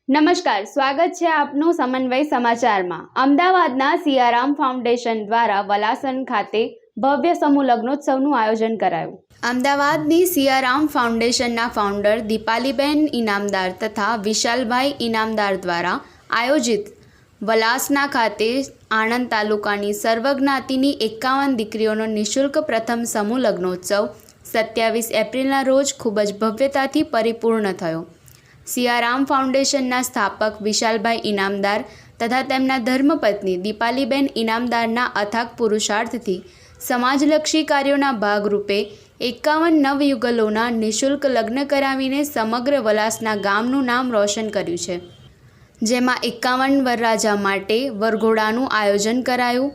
નમસ્કાર, સ્વાગત છે આપનું સમન્વય સમાચારમાં। અમદાવાદના સિયારામ ફાઉન્ડેશન દ્વારા વલાસણ ખાતે ભવ્ય સમૂહ લગ્નોત્સવનું આયોજન કરાયું। અમદાવાદની સિયારામ ફાઉન્ડેશનના ફાઉન્ડર દીપાલીબેન ઇનામદાર તથા વિશાલભાઈ ઇનામદાર દ્વારા આયોજિત વલાસણા ખાતે આણંદ તાલુકાની સર્વજ્ઞાતિની 51 દીકરીઓનો નિઃશુલ્ક પ્રથમ સમૂહ લગ્નોત્સવ 27 એપ્રિલના રોજ ખૂબ જ ભવ્યતાથી પરિપૂર્ણ થયો। સિયારામ ફાઉન્ડેશનના સ્થાપક વિશાલભાઈ ઇનામદાર તથા તેમના ધર્મપત્ની દીપાલીબેન ઇનામદારના અથાગ પુરુષાર્થથી સમાજલક્ષી કાર્યોના ભાગરૂપે 51 નવયુગલોના નિઃશુલ્ક લગ્ન કરાવીને સમગ્ર વલાસના ગામનું નામ રોશન કર્યું છે, જેમાં 51 વરરાજા માટે વરઘોડાનું આયોજન કરાયું,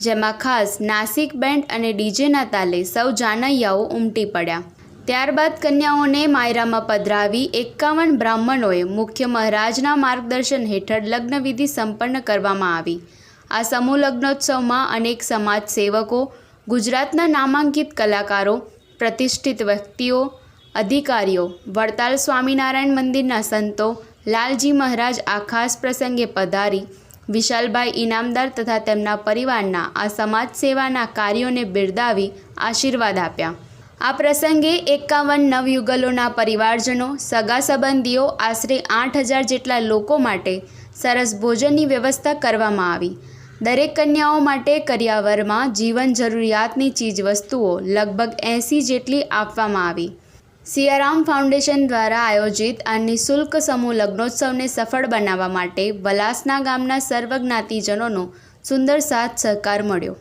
જેમાં ખાસ નાસિક બેન્ડ અને ડીજેના તાલે સૌ જાનૈયાઓ ઉમટી પડ્યા। ત્યારબાદ કન્યાઓને માયરામાં પધરાવી 51 બ્રાહ્મણોએ મુખ્ય મહારાજના માર્ગદર્શન હેઠળ લગ્નવિધિ સંપન્ન કરવામાં આવી। આ સમૂહ લગ્નોત્સવમાં અનેક સમાજ સેવકો, ગુજરાતના નામાંકિત કલાકારો, પ્રતિષ્ઠિત વ્યક્તિઓ, અધિકારીઓ, વડતાલ સ્વામિનારાયણ મંદિરના સંતો, લાલજી મહારાજ આ ખાસ પ્રસંગે પધારી વિશાલભાઈ ઇનામદાર તથા તેમના પરિવારના આ સમાજ સેવાના કાર્યોને બિરદાવી આશીર્વાદ આપ્યા। આ પ્રસંગે 51 નવયુગલોના પરિવારજનો, સગા સંબંધીઓ, આશરે 8000 જેટલા લોકો માટે સરસ ભોજનની વ્યવસ્થા કરવામાં આવી। દરેક કન્યાઓ માટે કરિયાવરમાં જીવન જરૂરિયાતની ચીજવસ્તુઓ લગભગ 80 જેટલી આપવામાં આવી। સિયારામ ફાઉન્ડેશન દ્વારા આયોજિત આ નિઃશુલ્ક સમૂહ લગ્નોત્સવને સફળ બનાવવા માટે વલાસણા ગામના સર્વજ્ઞાતિજનોનો સુંદર સાથ સહકાર મળ્યો।